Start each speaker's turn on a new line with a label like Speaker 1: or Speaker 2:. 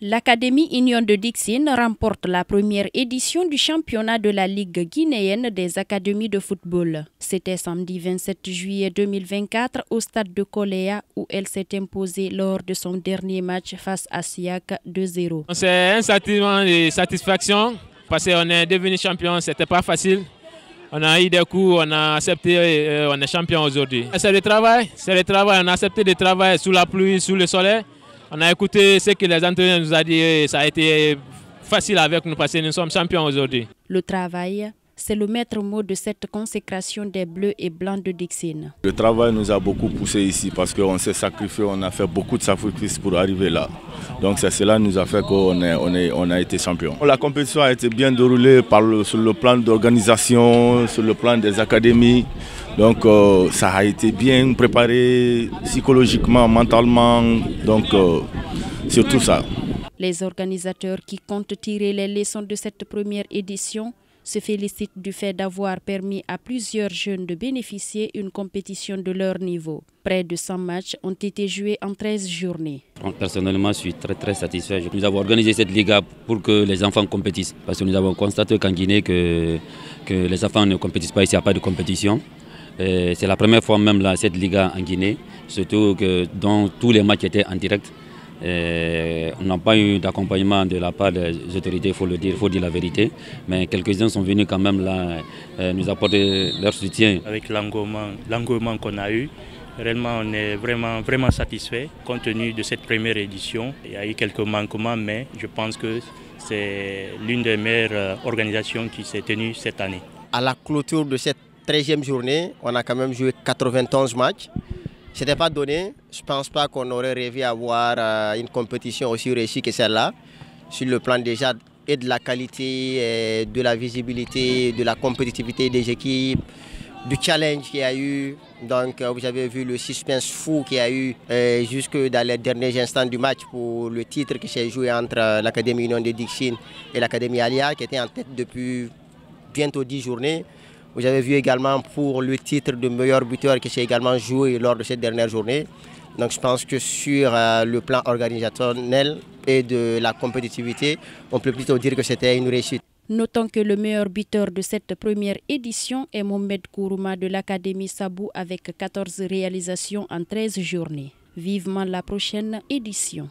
Speaker 1: L'Académie Union de Dixine remporte la première édition du championnat de la Ligue guinéenne des académies de football. C'était samedi 27 juillet 2024 au stade de Koléa où elle s'est imposée lors de son dernier match face à Siak 2-0.
Speaker 2: C'est un sentiment de satisfaction parce qu'on est devenu champion, c'était pas facile. On a eu des coups, on a accepté, on est champion aujourd'hui. C'est le travail, on a accepté de travailler sous la pluie, sous le soleil. On a écouté ce que les entraîneurs nous ont dit et ça a été facile avec nous parce que nous sommes champions aujourd'hui.
Speaker 1: Le travail, c'est le maître mot de cette consécration des Bleus et Blancs de Dixine.
Speaker 3: Le travail nous a beaucoup poussé ici parce qu'on s'est sacrifié, on a fait beaucoup de sacrifices pour arriver là. Donc c'est cela qui nous a fait qu'on a été champion. La compétition a été bien déroulée sur le plan d'organisation, sur le plan des académies. Donc ça a été bien préparé psychologiquement, mentalement, donc c'est tout ça.
Speaker 1: Les organisateurs qui comptent tirer les leçons de cette première édition se félicitent du fait d'avoir permis à plusieurs jeunes de bénéficier d'une compétition de leur niveau. Près de 100 matchs ont été joués en 13 journées.
Speaker 4: Personnellement, je suis très satisfait. Nous avons organisé cette Liga pour que les enfants compétissent. Parce que nous avons constaté qu'en Guinée, que les enfants ne compétissent pas ici, il n'y a pas de compétition. C'est la première fois même là, cette Liga en Guinée, surtout que dans tous les matchs étaient en direct. On n'a pas eu d'accompagnement de la part des autorités, il faut dire la vérité. Mais quelques-uns sont venus quand même là nous apporter leur soutien.
Speaker 5: Avec l'engouement qu'on a eu, réellement on est vraiment satisfait compte tenu de cette première édition. Il y a eu quelques manquements, mais je pense que c'est l'une des meilleures organisations qui s'est tenue cette année.
Speaker 6: À la clôture de cette 13e journée, on a quand même joué 91 matchs. Ce n'était pas donné. Je ne pense pas qu'on aurait rêvé avoir une compétition aussi réussie que celle-là, sur le plan déjà et de la qualité, et de la visibilité, de la compétitivité des équipes, du challenge qu'il y a eu. Donc vous avez vu le suspense fou qu'il y a eu jusque dans les derniers instants du match pour le titre qui s'est joué entre l'Académie Union de Dixine et l'Académie Alia qui était en tête depuis bientôt 10 journées. Vous avez vu également pour le titre de meilleur buteur qui s'est également joué lors de cette dernière journée. Donc je pense que sur le plan organisationnel et de la compétitivité, on peut plutôt dire que c'était une réussite.
Speaker 1: Notons que le meilleur buteur de cette première édition est Mohamed Kourouma de l'Académie Sabou avec 14 réalisations en 13 journées. Vivement la prochaine édition.